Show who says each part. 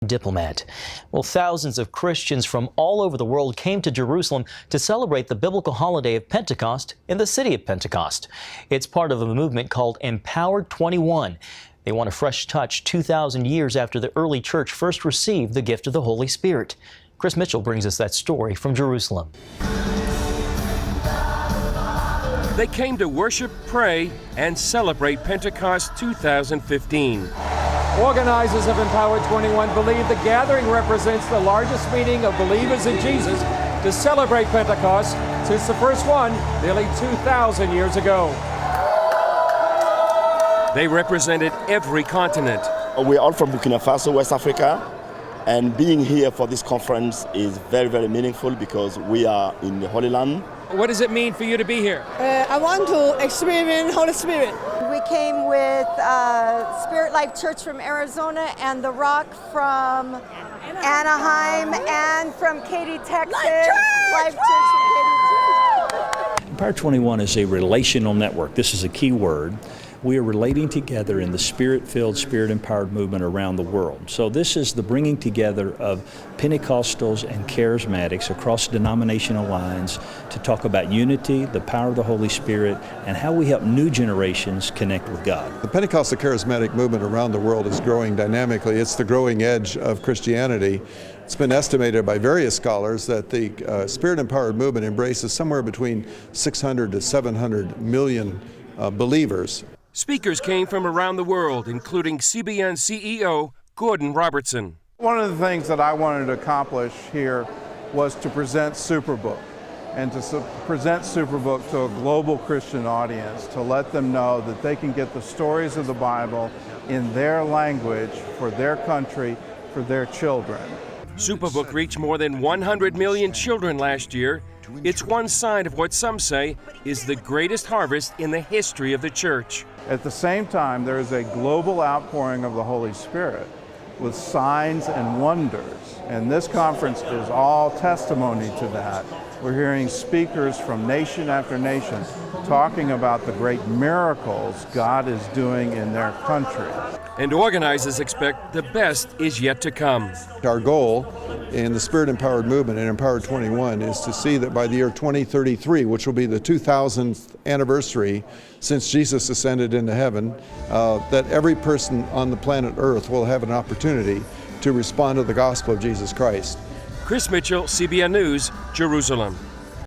Speaker 1: diplomat. Well, thousands of Christians from all over the world came to Jerusalem to celebrate the biblical holiday of Pentecost in the city of Pentecost. It's part of a movement called Empowered 21. They want a fresh touch 2,000 years after the early church first received the gift of the Holy Spirit. Chris Mitchell brings us that story from Jerusalem.
Speaker 2: They came to worship, pray, and celebrate Pentecost 2015.
Speaker 3: Organizers of Empowered 21 believe the gathering represents the largest meeting of believers in Jesus to celebrate Pentecost since the first one nearly 2,000 years ago.
Speaker 2: They represented every continent.
Speaker 4: We're all from Burkina Faso, West Africa, and being here for this conference is very, very meaningful because we are in the Holy Land.
Speaker 3: What does it mean for you to be here?
Speaker 5: I want to experience Holy Spirit.
Speaker 6: We came with Spirit Life Church from Arizona and The Rock from Anaheim and from Katy, Texas. Life Church from Katy.
Speaker 7: Empowered 21 is a relational network. This is a key word. We are relating together in the Spirit-filled, Spirit-empowered movement around the world. So this is the bringing together of Pentecostals and Charismatics across denominational lines to talk about unity, the power of the Holy Spirit, and how we help new generations connect with God.
Speaker 8: The Pentecostal Charismatic movement around the world is growing dynamically. It's the growing edge of Christianity. It's been estimated by various scholars that the Spirit-empowered movement embraces somewhere between 600 to 700 million believers.
Speaker 2: Speakers came from around the world, including CBN CEO Gordon Robertson.
Speaker 9: One of the things that I wanted to accomplish here was to present Superbook, and to present Superbook to a global Christian audience, to let them know that they can get the stories of the Bible in their language, for their country, for their children.
Speaker 2: Superbook reached more than 100 million children last year. It's one sign of what some say is the greatest harvest in the history of the church.
Speaker 9: At the same time, there is a global outpouring of the Holy Spirit with signs and wonders. And this conference is all testimony to that. We're hearing speakers from nation after nation talking about the great miracles God is doing in their country.
Speaker 2: And organizers expect the best is yet to come.
Speaker 8: Our goal in the Spirit-empowered movement and Empowered 21 is to see that by the year 2033, which will be the 2000th anniversary since Jesus ascended into heaven, that every person on the planet Earth will have an opportunity to respond to the gospel of Jesus Christ.
Speaker 2: Chris Mitchell, CBN News, Jerusalem.